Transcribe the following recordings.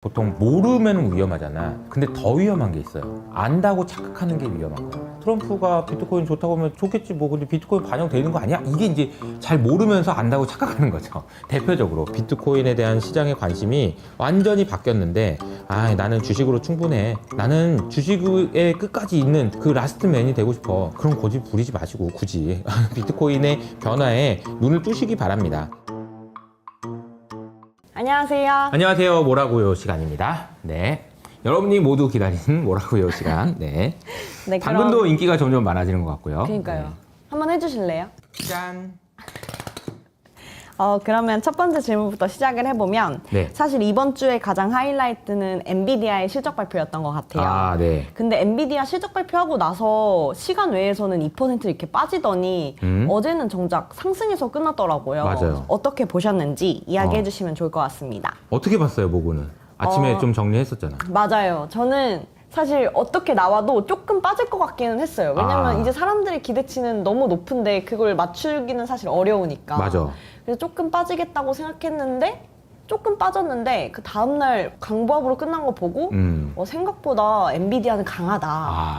보통 모르면 위험하잖아. 근데 더 위험한 게 있어요. 안다고 착각하는 게 위험한 거야. 트럼프가 비트코인 좋다고 하면 좋겠지 뭐, 근데 비트코인 반영되는 거 아니야? 이게 이제 잘 모르면서 안다고 착각하는 거죠. 대표적으로 비트코인에 대한 시장의 관심이 완전히 바뀌었는데, 나는 주식으로 충분해, 나는 주식에 끝까지 있는 그 라스트맨이 되고 싶어, 그럼 고집 부리지 마시고 굳이 비트코인의 변화에 눈을 뜨시기 바랍니다. 안녕하세요. 안녕하세요. 뭐라고요 시간입니다. 네, 여러분이 모두 기다리는 뭐라고요 시간. 네, 네, 당근도 인기가 점점 많아지는 것 같고요. 그러니까요. 네. 한번 해주실래요? 짠. 그러면 첫 번째 질문부터 시작을 해보면, 네. 사실 이번 주에 가장 하이라이트는 엔비디아의 실적 발표였던 것 같아요. 네. 근데 엔비디아 실적 발표하고 나서 시간 외에서는 2% 이렇게 빠지더니 어제는 정작 상승해서 끝났더라고요. 맞아요. 어떻게 보셨는지 이야기해 주시면 좋을 것 같습니다. 어떻게 봤어요, 보고는? 아침에 좀 정리했었잖아. 맞아요. 저는 사실 어떻게 나와도 조금 빠질 것 같기는 했어요. 왜냐면 이제 사람들의 기대치는 너무 높은데 그걸 맞추기는 사실 어려우니까. 맞아. 그래서 조금 빠지겠다고 생각했는데 조금 빠졌는데 그 다음날 강보합으로 끝난 거 보고 생각보다 엔비디아는 강하다.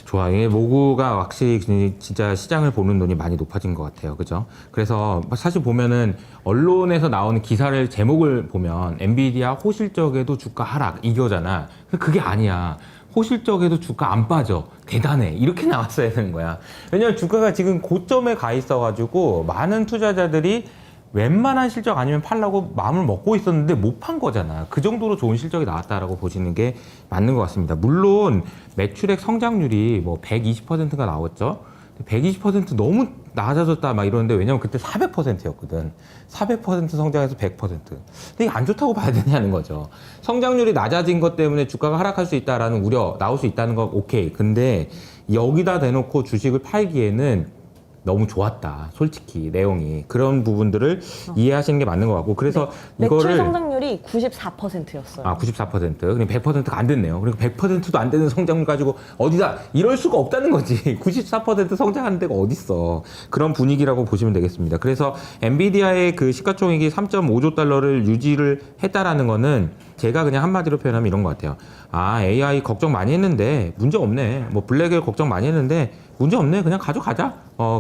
좋아. 이게 모구가 확실히 진짜 시장을 보는 눈이 많이 높아진 것 같아요. 그죠? 그래서 사실 보면은 언론에서 나오는 기사를 제목을 보면 엔비디아 호실적에도 주가 하락 이거잖아. 그게 아니야. 호실적에도 주가 안 빠져. 대단해. 이렇게 나왔어야 되는 거야. 왜냐면 주가가 지금 고점에 가 있어가지고 많은 투자자들이 웬만한 실적 아니면 팔라고 마음을 먹고 있었는데 못 판 거잖아. 그 정도로 좋은 실적이 나왔다라고 보시는 게 맞는 것 같습니다. 물론 매출액 성장률이 뭐 120%가 나왔죠. 120% 너무 낮아졌다 막 이러는데, 왜냐면 그때 400%였거든. 400% 성장해서 100%. 근데 이게 안 좋다고 봐야 되냐는 거죠. 성장률이 낮아진 것 때문에 주가가 하락할 수 있다라는 우려 나올 수 있다는 건 오케이. 근데 여기다 대놓고 주식을 팔기에는 너무 좋았다. 솔직히 내용이 그런 부분들을 이해하시는 게 맞는 것 같고, 그래서 매출 이거를 성장률이 94%였어요. 94%. 그럼 100%가 안 됐네요. 그리고 100%도 안 되는 성장률 가지고 어디다 이럴 수가 없다는 거지. 94% 성장하는 데가 어딨어. 그런 분위기라고 보시면 되겠습니다. 그래서 엔비디아의 그 시가총액이 3.5조 달러를 유지를 했다라는 거는 제가 그냥 한마디로 표현하면 이런 것 같아요. AI 걱정 많이 했는데 문제 없네. 뭐 블랙을 걱정 많이 했는데 문제 없네. 그냥 가져가자.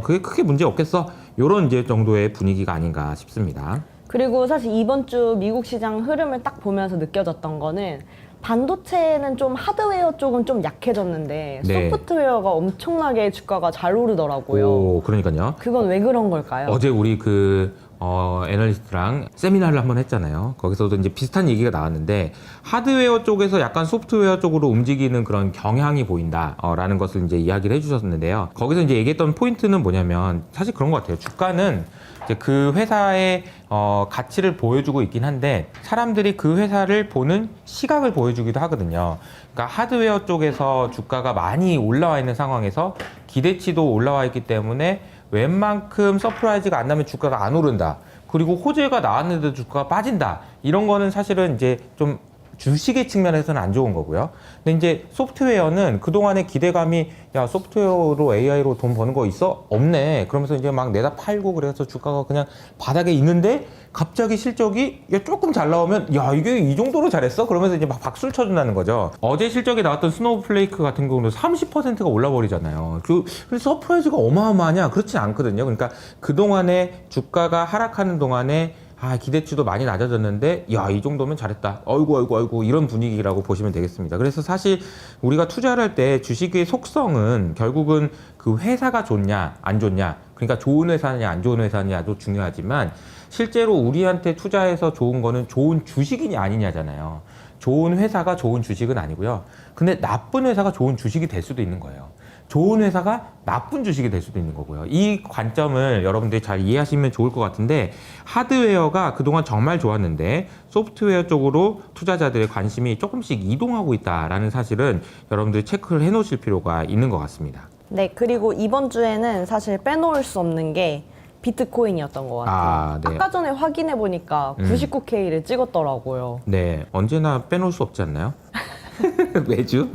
그게 크게 문제 없겠어. 요런 이제 정도의 분위기가 아닌가 싶습니다. 그리고 사실 이번 주 미국 시장 흐름을 딱 보면서 느껴졌던 거는, 반도체는 좀 하드웨어 쪽은 좀 약해졌는데 네. 소프트웨어가 엄청나게 주가가 잘 오르더라고요. 그러니까요. 그건 왜 그런 걸까요? 어제 우리 애널리스트랑 세미나를 한번 했잖아요. 거기서도 이제 비슷한 얘기가 나왔는데, 하드웨어 쪽에서 약간 소프트웨어 쪽으로 움직이는 그런 경향이 보인다 라는 것을 이제 이야기를 해주셨는데요. 거기서 이제 얘기했던 포인트는 뭐냐면, 사실 그런 것 같아요. 주가는 이제 그 회사의 가치를 보여주고 있긴 한데, 사람들이 그 회사를 보는 시각을 보여주기도 하거든요. 그러니까 하드웨어 쪽에서 주가가 많이 올라와 있는 상황에서 기대치도 올라와 있기 때문에 웬만큼 서프라이즈가 안 나면 주가가 안 오른다. 그리고 호재가 나왔는데도 주가가 빠진다. 이런 거는 사실은 이제 좀 주식의 측면에서는 안 좋은 거고요. 근데 이제 소프트웨어는 그동안의 기대감이, 야, 소프트웨어로 AI로 돈 버는 거 있어? 없네. 그러면서 이제 막 내다 팔고, 그래서 주가가 그냥 바닥에 있는데 갑자기 실적이 조금 잘 나오면, 야, 이게 이 정도로 잘했어? 그러면서 이제 막 박수를 쳐준다는 거죠. 어제 실적이 나왔던 스노우플레이크 같은 경우는 30%가 올라버리잖아요. 그래서 서프라이즈가 어마어마하냐? 그렇진 않거든요. 그러니까 그동안에 주가가 하락하는 동안에 기대치도 많이 낮아졌는데, 야, 이 정도면 잘했다. 아이고 이런 분위기라고 보시면 되겠습니다. 그래서 사실 우리가 투자를 할 때 주식의 속성은 결국은 그 회사가 좋냐 안 좋냐, 그러니까 좋은 회사냐 안 좋은 회사냐도 중요하지만, 실제로 우리한테 투자해서 좋은 거는 좋은 주식이냐 아니냐잖아요. 좋은 회사가 좋은 주식은 아니고요. 근데 나쁜 회사가 좋은 주식이 될 수도 있는 거예요. 좋은 회사가 나쁜 주식이 될 수도 있는 거고요. 이 관점을 여러분들이 잘 이해하시면 좋을 것 같은데, 하드웨어가 그동안 정말 좋았는데 소프트웨어 쪽으로 투자자들의 관심이 조금씩 이동하고 있다라는 사실은 여러분들이 체크를 해 놓으실 필요가 있는 것 같습니다. 네, 그리고 이번 주에는 사실 빼놓을 수 없는 게 비트코인이었던 것 같아요. 네. 아까 전에 확인해 보니까 99K를 찍었더라고요. 네, 언제나 빼놓을 수 없지 않나요? 매주?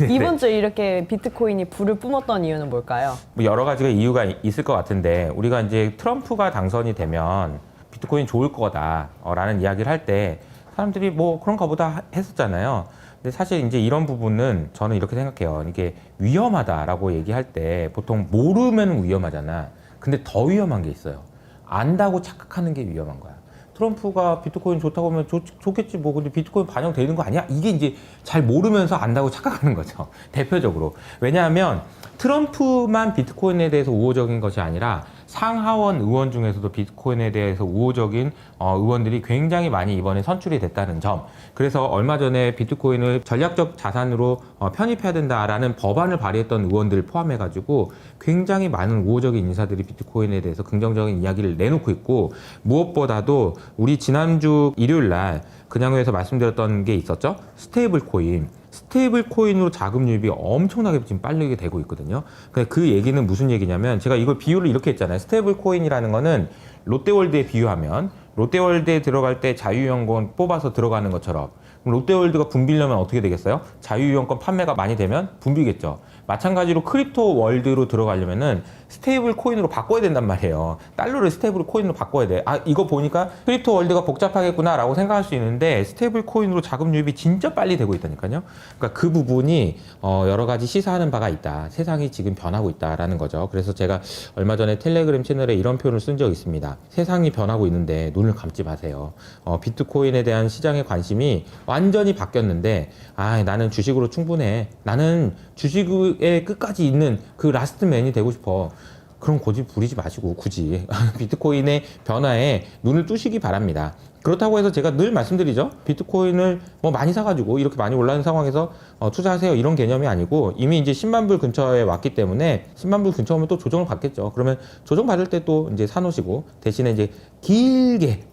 이번 주에 이렇게 비트코인이 불을 뿜었던 이유는 뭘까요? 뭐 여러 가지가 이유가 있을 것 같은데, 우리가 이제 트럼프가 당선이 되면 비트코인 좋을 거다라는 이야기를 할 때 사람들이 뭐 그런가 보다 했었잖아요. 근데 사실 이제 이런 부분은 저는 이렇게 생각해요. 이게 위험하다라고 얘기할 때 보통 모르면 위험하잖아. 근데 더 위험한 게 있어요. 안다고 착각하는 게 위험한 거야. 트럼프가 비트코인 좋다고 하면 좋겠지 뭐, 근데 비트코인 반영되는 거 아니야? 이게 이제 잘 모르면서 안다고 착각하는 거죠. 대표적으로. 왜냐하면 트럼프만 비트코인에 대해서 우호적인 것이 아니라 상하원 의원 중에서도 비트코인에 대해서 우호적인 의원들이 굉장히 많이 이번에 선출이 됐다는 점. 그래서 얼마 전에 비트코인을 전략적 자산으로 편입해야 된다라는 법안을 발의했던 의원들을 포함해가지고 굉장히 많은 우호적인 인사들이 비트코인에 대해서 긍정적인 이야기를 내놓고 있고, 무엇보다도 우리 지난주 일요일 날 그냥에서 말씀드렸던 게 있었죠. 스테이블 코인으로 자금 유입이 엄청나게 지금 빨리게 되고 있거든요. 그 얘기는 무슨 얘기냐면, 제가 이걸 비유를 이렇게 했잖아요. 스테이블 코인이라는 거는 롯데월드에 비유하면 롯데월드에 들어갈 때 자유이용권 뽑아서 들어가는 것처럼, 그럼 롯데월드가 붐비려면 어떻게 되겠어요? 자유이용권 판매가 많이 되면 붐비겠죠. 마찬가지로 크립토 월드로 들어가려면은 스테이블 코인으로 바꿔야 된단 말이에요. 달러를 스테이블 코인으로 바꿔야 돼. 아, 이거 보니까 크립토 월드가 복잡하겠구나 라고 생각할 수 있는데, 스테이블 코인으로 자금 유입이 진짜 빨리 되고 있다니까요. 그러니까 그 부분이 여러 가지 시사하는 바가 있다. 세상이 지금 변하고 있다라는 거죠. 그래서 제가 얼마 전에 텔레그램 채널에 이런 표현을 쓴 적이 있습니다. 세상이 변하고 있는데 눈을 감지 마세요. 비트코인에 대한 시장의 관심이 완전히 바뀌었는데, 아, 나는 주식으로 충분해. 나는 주식에 끝까지 있는 그 라스트맨이 되고 싶어. 그럼 고집 부리지 마시고 굳이 비트코인의 변화에 눈을 뜨시기 바랍니다. 그렇다고 해서 제가 늘 말씀드리죠. 비트코인을 뭐 많이 사가지고 이렇게 많이 올라가는 상황에서 투자하세요, 이런 개념이 아니고, 이미 이제 10만 불 근처에 왔기 때문에 10만 불 근처 오면 또 조정을 받겠죠. 그러면 조정 받을 때 또 이제 사놓으시고, 대신에 이제 길게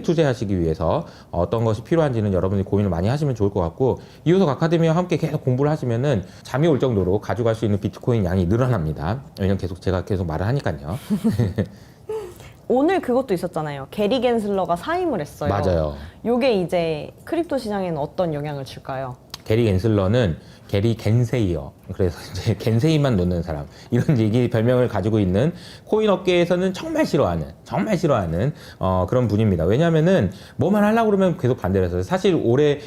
투자하시기 위해서 어떤 것이 필요한지는 여러분이 고민을 많이 하시면 좋을 것 같고, 이호석 아카데미와 함께 계속 공부를 하시면은 잠이 올 정도로 가져갈 수 있는 비트코인 양이 늘어납니다. 왜냐면 제가 계속 말을 하니까요. 오늘 그것도 있었잖아요. 게리 겐슬러가 사임을 했어요. 맞아요. 요게 이제 크립토 시장에는 어떤 영향을 줄까요? 게리 겐슬러는 게리 겐세이어, 그래서 이제 겐세이만 놓는 사람, 이런 얘기 별명을 가지고 있는 코인 업계에서는 정말 싫어하는 그런 분입니다. 왜냐하면은 뭐만 하려고 그러면 계속 반대를 해서, 사실 올해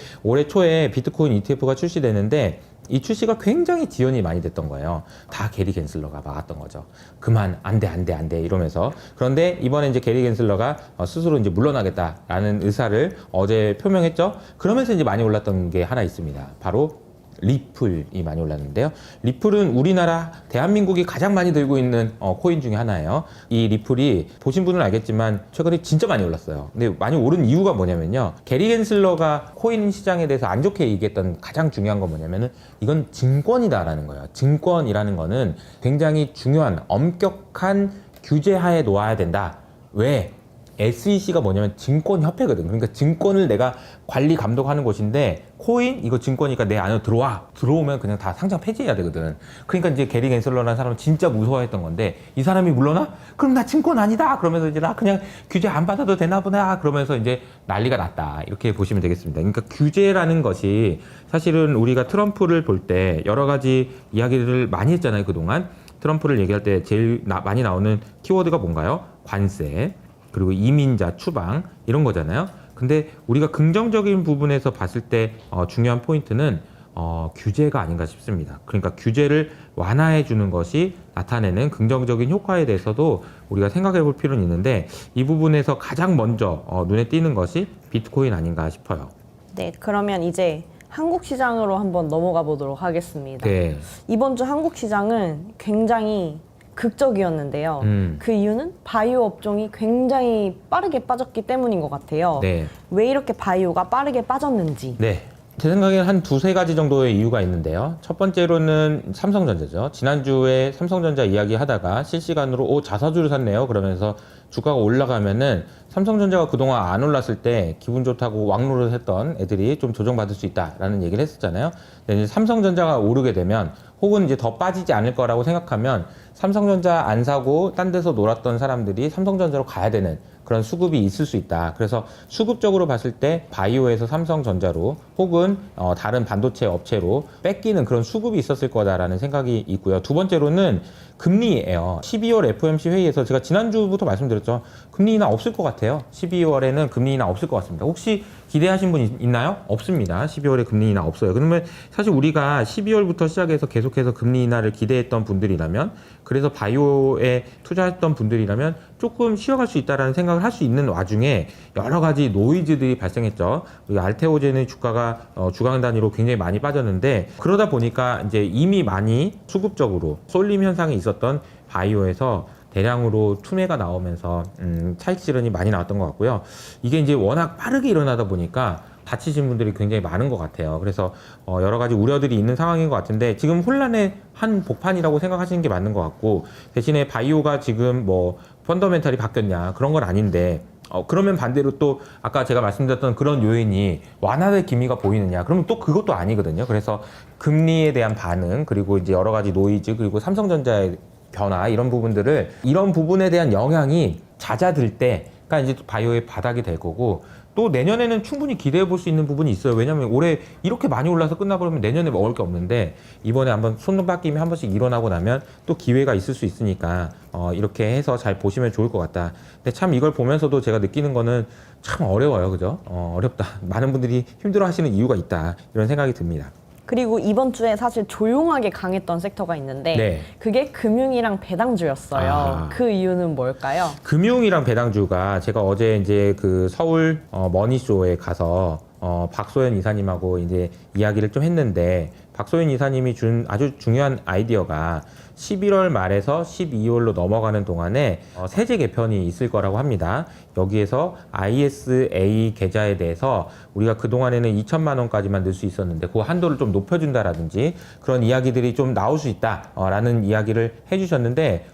초에 비트코인 ETF가 출시되는데 이 출시가 굉장히 지연이 많이 됐던 거예요. 다 게리 겐슬러가 막았던 거죠. 그만, 안 돼 이러면서. 그런데 이번에 이제 게리 겐슬러가 스스로 이제 물러나겠다라는 의사를 어제 표명했죠. 그러면서 이제 많이 올랐던 게 하나 있습니다. 바로 리플이 많이 올랐는데요. 리플은 우리나라 대한민국이 가장 많이 들고 있는 코인 중에 하나예요. 이 리플이 보신 분은 알겠지만 최근에 진짜 많이 올랐어요. 근데 많이 오른 이유가 뭐냐면요. 게리 겐슬러가 코인 시장에 대해서 안 좋게 얘기했던 가장 중요한 건 뭐냐면은, 이건 증권이다라는 거예요. 증권이라는 거는 굉장히 중요한 엄격한 규제하에 놓아야 된다. 왜? SEC가 뭐냐면 증권협회거든. 그러니까 증권을 내가 관리 감독하는 곳인데, 코인 이거 증권이니까 내 안으로 들어오면 그냥 다 상장 폐지해야 되거든. 그러니까 이제 게리 겐슬러라는 사람은 진짜 무서워했던 건데, 이 사람이 물러나? 그럼 나 증권 아니다. 그러면서 이제 나 그냥 규제 안 받아도 되나 보다. 그러면서 이제 난리가 났다. 이렇게 보시면 되겠습니다. 그러니까 규제라는 것이, 사실은 우리가 트럼프를 볼 때 여러 가지 이야기를 많이 했잖아요. 그동안 트럼프를 얘기할 때 제일 많이 나오는 키워드가 뭔가요? 관세, 그리고 이민자 추방, 이런 거잖아요. 근데 우리가 긍정적인 부분에서 봤을 때 중요한 포인트는 규제가 아닌가 싶습니다. 그러니까 규제를 완화해 주는 것이 나타내는 긍정적인 효과에 대해서도 우리가 생각해 볼 필요는 있는데, 이 부분에서 가장 먼저 눈에 띄는 것이 비트코인 아닌가 싶어요. 네, 그러면 이제 한국 시장으로 한번 넘어가 보도록 하겠습니다. 네. 이번 주 한국 시장은 굉장히 극적이었는데요. 그 이유는 바이오 업종이 굉장히 빠르게 빠졌기 때문인 것 같아요. 네. 왜 이렇게 바이오가 빠르게 빠졌는지. 네. 제 생각에는 한 두세 가지 정도의 이유가 있는데요. 첫 번째로는 삼성전자죠. 지난주에 삼성전자 이야기 하다가 실시간으로 자사주를 샀네요. 그러면서 주가가 올라가면은 삼성전자가 그동안 안 올랐을 때 기분 좋다고 왕노릇 했던 애들이 좀 조정받을 수 있다라는 얘기를 했었잖아요. 근데 이제 삼성전자가 오르게 되면, 혹은 이제 더 빠지지 않을 거라고 생각하면, 삼성전자 안 사고 딴 데서 놀았던 사람들이 삼성전자로 가야 되는 그런 수급이 있을 수 있다. 그래서 수급적으로 봤을 때 바이오에서 삼성전자로, 혹은 다른 반도체 업체로 뺏기는 그런 수급이 있었을 거다라는 생각이 있고요. 두 번째로는 금리예요. 12월 FOMC 회의에서 제가 지난주부터 말씀드렸죠. 금리 인하 없을 것 같아요. 12월에는 금리 인하 없을 것 같습니다. 혹시 기대하신 분 있나요? 없습니다. 12월에 금리 인하 없어요. 그러면 사실 우리가 12월부터 시작해서 계속해서 금리 인하를 기대했던 분들이라면, 그래서 바이오에 투자했던 분들이라면 조금 쉬어갈 수 있다라는 생각을 할 수 있는 와중에 여러 가지 노이즈들이 발생했죠. 우리 알테오젠의 주가가 주간 단위로 굉장히 많이 빠졌는데, 그러다 보니까 이제 이미 많이 수급적으로 쏠림 현상이 있었던 바이오에서 대량으로 투매가 나오면서 차익 실현이 많이 나왔던 것 같고요. 이게 이제 워낙 빠르게 일어나다 보니까 다치신 분들이 굉장히 많은 것 같아요. 그래서 여러 가지 우려들이 있는 상황인 것 같은데, 지금 혼란의 한 복판이라고 생각하시는 게 맞는 것 같고, 대신에 바이오가 지금 뭐 펀더멘탈이 바뀌었냐 그런 건 아닌데, 그러면 반대로 또 아까 제가 말씀드렸던 그런 요인이 완화될 기미가 보이느냐, 그러면 또 그것도 아니거든요. 그래서 금리에 대한 반응, 그리고 이제 여러 가지 노이즈, 그리고 삼성전자의 변화, 이런 부분들을, 이런 부분에 대한 영향이 잦아들 때가 이제 바이오의 바닥이 될 거고, 또 내년에는 충분히 기대해 볼 수 있는 부분이 있어요. 왜냐하면 올해 이렇게 많이 올라서 끝나버리면 내년에 먹을 게 없는데, 이번에 한번 손바뀜이 한 번씩 일어나고 나면 또 기회가 있을 수 있으니까 이렇게 해서 잘 보시면 좋을 것 같다. 근데 참 이걸 보면서도 제가 느끼는 거는 참 어려워요. 그죠? 어렵다. 많은 분들이 힘들어 하시는 이유가 있다. 이런 생각이 듭니다. 그리고 이번 주에 사실 조용하게 강했던 섹터가 있는데 네. 그게 금융이랑 배당주였어요. 그 이유는 뭘까요? 금융이랑 배당주가, 제가 어제 이제 그 서울 머니쇼에 가서 박소연 이사님하고 이제 이야기를 좀 했는데, 박소연 이사님이 준 아주 중요한 아이디어가 11월 말에서 12월로 넘어가는 동안에 세제 개편이 있을 거라고 합니다. 여기에서 ISA 계좌에 대해서 우리가 그동안에는 2천만 원까지만 넣을 수 있었는데 그 한도를 좀 높여준다라든지 그런 이야기들이 좀 나올 수 있다라는 이야기를 해주셨는데,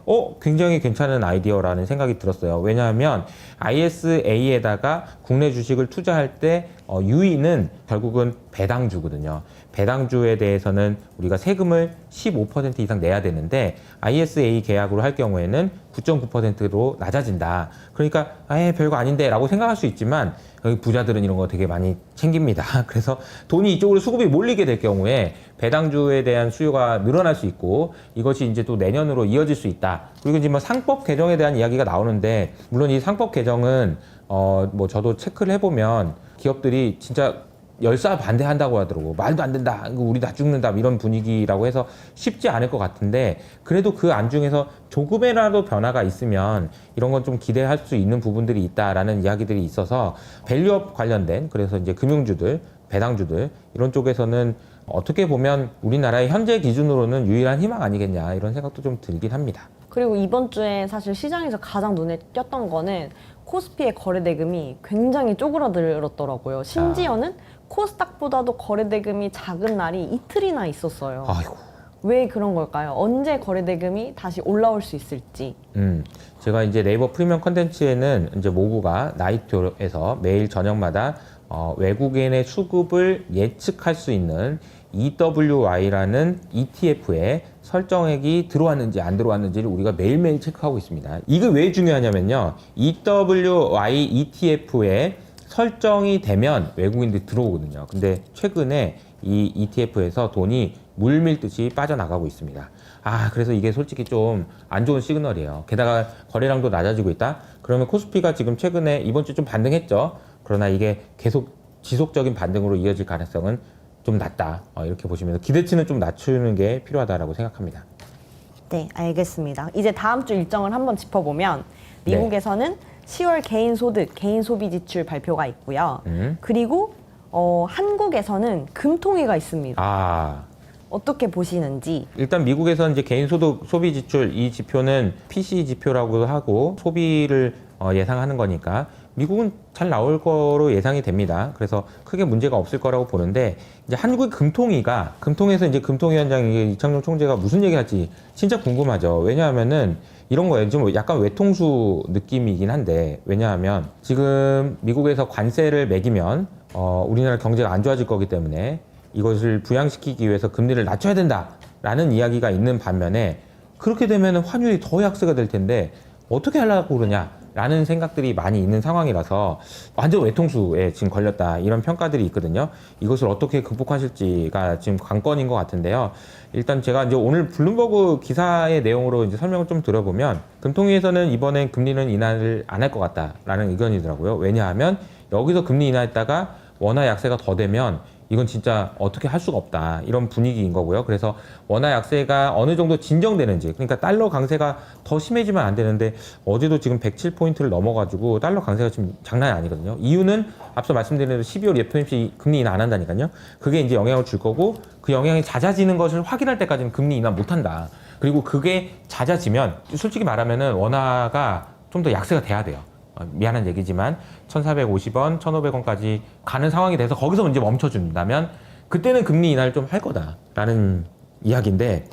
굉장히 괜찮은 아이디어라는 생각이 들었어요. 왜냐하면 ISA에다가 국내 주식을 투자할 때 유의는 결국은 배당주거든요. 배당주에 대해서는 우리가 세금을 15% 이상 내야 되는데, ISA 계약으로 할 경우에는 9.9%로 낮아진다. 그러니까 별거 아닌데 라고 생각할 수 있지만, 여기 부자들은 이런 거 되게 많이 챙깁니다. 그래서 돈이 이쪽으로 수급이 몰리게 될 경우에 배당주에 대한 수요가 늘어날 수 있고, 이것이 이제 또 내년으로 이어질 수 있다. 그리고 이제 뭐 상법 개정에 대한 이야기가 나오는데, 물론 이 상법 개정은 뭐 저도 체크를 해보면 기업들이 진짜 열사 반대한다고 하더라고. 말도 안 된다. 우리 다 죽는다. 이런 분위기라고 해서 쉽지 않을 것 같은데, 그래도 그 안중에서 조금이라도 변화가 있으면 이런 건 좀 기대할 수 있는 부분들이 있다라는 이야기들이 있어서, 밸류업 관련된, 그래서 이제 금융주들, 배당주들 이런 쪽에서는 어떻게 보면 우리나라의 현재 기준으로는 유일한 희망 아니겠냐, 이런 생각도 좀 들긴 합니다. 그리고 이번 주에 사실 시장에서 가장 눈에 띄었던 거는 코스피의 거래 대금이 굉장히 쪼그라들었더라고요. 심지어는 코스닥보다도 거래 대금이 작은 날이 이틀이나 있었어요. 아이고. 왜 그런 걸까요? 언제 거래 대금이 다시 올라올 수 있을지. 제가 이제 네이버 프리미엄 컨텐츠에는 이제 모구가 나이트에서 매일 저녁마다 외국인의 수급을 예측할 수 있는 EWY라는 ETF에 설정액이 들어왔는지 안 들어왔는지를 우리가 매일매일 체크하고 있습니다. 이게 왜 중요하냐면요, EWY ETF에 설정이 되면 외국인들이 들어오거든요. 근데 최근에 이 ETF에서 돈이 물밀듯이 빠져나가고 있습니다. 그래서 이게 솔직히 좀 안 좋은 시그널이에요. 게다가 거래량도 낮아지고 있다? 그러면 코스피가 지금 최근에 이번 주 좀 반등했죠. 그러나 이게 계속 지속적인 반등으로 이어질 가능성은 좀 낮다. 이렇게 보시면서 기대치는 좀 낮추는 게 필요하다라고 생각합니다. 네, 알겠습니다. 이제 다음 주 일정을 한번 짚어보면, 미국에서는 10월 개인 소득, 개인 소비 지출 발표가 있고요. 그리고 한국에서는 금통위가 있습니다. 어떻게 보시는지. 일단 미국에서는 이제 개인소득 소비 지출, 이 지표는 PC 지표라고 하고 소비를 예상하는 거니까 미국은 잘 나올 거로 예상이 됩니다. 그래서 크게 문제가 없을 거라고 보는데, 이제 한국 금통에서 이제 금통위원장 이창용 총재가 무슨 얘기 할지 진짜 궁금하죠. 왜냐하면은 이런 거예요. 좀 약간 외통수 느낌이긴 한데, 왜냐하면 지금 미국에서 관세를 매기면 우리나라 경제가 안 좋아질 거기 때문에 이것을 부양시키기 위해서 금리를 낮춰야 된다라는 이야기가 있는 반면에, 그렇게 되면 환율이 더 약세가 될 텐데 어떻게 하려고 그러냐, 라는 생각들이 많이 있는 상황이라서 완전 외통수에 지금 걸렸다 이런 평가들이 있거든요. 이것을 어떻게 극복하실지가 지금 관건인 것 같은데요. 일단 제가 이제 오늘 블룸버그 기사의 내용으로 이제 설명을 좀 들어보면 금통위에서는 이번엔 금리는 인하를 안 할 것 같다라는 의견이더라고요. 왜냐하면 여기서 금리 인하했다가 원화 약세가 더 되면 이건 진짜 어떻게 할 수가 없다 이런 분위기인 거고요. 그래서 원화 약세가 어느 정도 진정되는지, 그러니까 달러 강세가 더 심해지면 안 되는데 어제도 지금 107포인트를 넘어가지고 달러 강세가 지금 장난이 아니거든요. 이유는 앞서 말씀드린 대로 12월 FOMC 금리 인하 안 한다니까요. 그게 이제 영향을 줄 거고, 그 영향이 잦아지는 것을 확인할 때까지는 금리 인하 못 한다. 그리고 그게 잦아지면 솔직히 말하면은 원화가 좀 더 약세가 돼야 돼요. 미안한 얘기지만 1,450원, 1,500원까지 가는 상황이 돼서 거기서 이제 멈춰준다면 그때는 금리 인하를 좀 할 거다라는 이야기인데,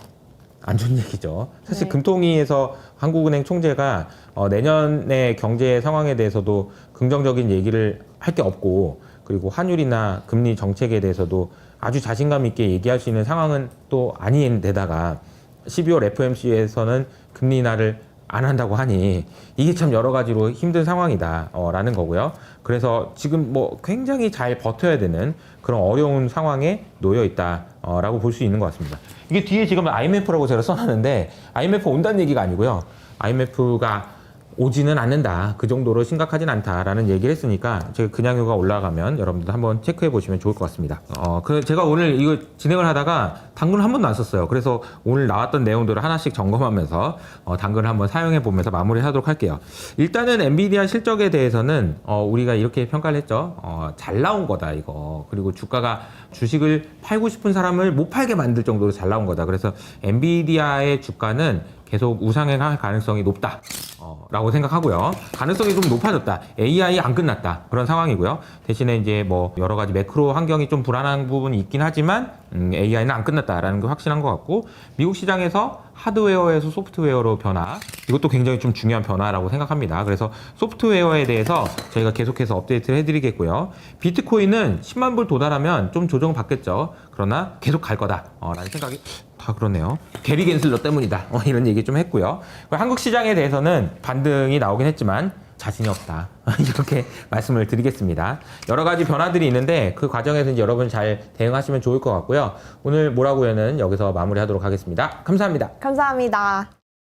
안 좋은 얘기죠. 사실 네. 금통위에서 한국은행 총재가 내년의 경제 상황에 대해서도 긍정적인 얘기를 할 게 없고, 그리고 환율이나 금리 정책에 대해서도 아주 자신감 있게 얘기할 수 있는 상황은 또 아닌데다가 12월 FOMC에서는 금리 인하를 안 한다고 하니 이게 참 여러 가지로 힘든 상황이다라는 거고요. 그래서 지금 뭐 굉장히 잘 버텨야 되는 그런 어려운 상황에 놓여 있다라고 볼 수 있는 것 같습니다. 이게 뒤에 지금 IMF라고 제가 써놨는데 IMF 온다는 얘기가 아니고요. IMF가 오지는 않는다. 그 정도로 심각하진 않다라는 얘기를 했으니까 제가 그냥유가 올라가면 여러분들 한번 체크해 보시면 좋을 것 같습니다. 제가 오늘 이거 진행을 하다가 당근을 한 번도 안 썼어요. 그래서 오늘 나왔던 내용들을 하나씩 점검하면서 당근을 한번 사용해 보면서 마무리하도록 할게요. 일단은 엔비디아 실적에 대해서는 우리가 이렇게 평가를 했죠. 잘 나온 거다 이거. 그리고 주가가 주식을 팔고 싶은 사람을 못 팔게 만들 정도로 잘 나온 거다. 그래서 엔비디아의 주가는 계속 우상향할 가능성이 높다. 라고 생각하고요. 가능성이 좀 높아졌다. AI 안 끝났다. 그런 상황이고요. 대신에 이제 뭐 여러 가지 매크로 환경이 좀 불안한 부분이 있긴 하지만 AI는 안 끝났다라는 게 확실한 것 같고, 미국 시장에서 하드웨어에서 소프트웨어로 변화, 이것도 굉장히 좀 중요한 변화라고 생각합니다. 그래서 소프트웨어에 대해서 저희가 계속해서 업데이트를 해드리겠고요. 비트코인은 10만 불 도달하면 좀 조정 받겠죠. 그러나 계속 갈 거다 라는 생각이 다 그렇네요. 게리 겐슬러 때문이다 이런 얘기 좀 했고요. 한국 시장에 대해서는 반등이 나오긴 했지만 자신이 없다 이렇게 말씀을 드리겠습니다. 여러 가지 변화들이 있는데 그 과정에서 이제 여러분 잘 대응하시면 좋을 것 같고요. 오늘 뭐라고요는 여기서 마무리하도록 하겠습니다. 감사합니다. 감사합니다.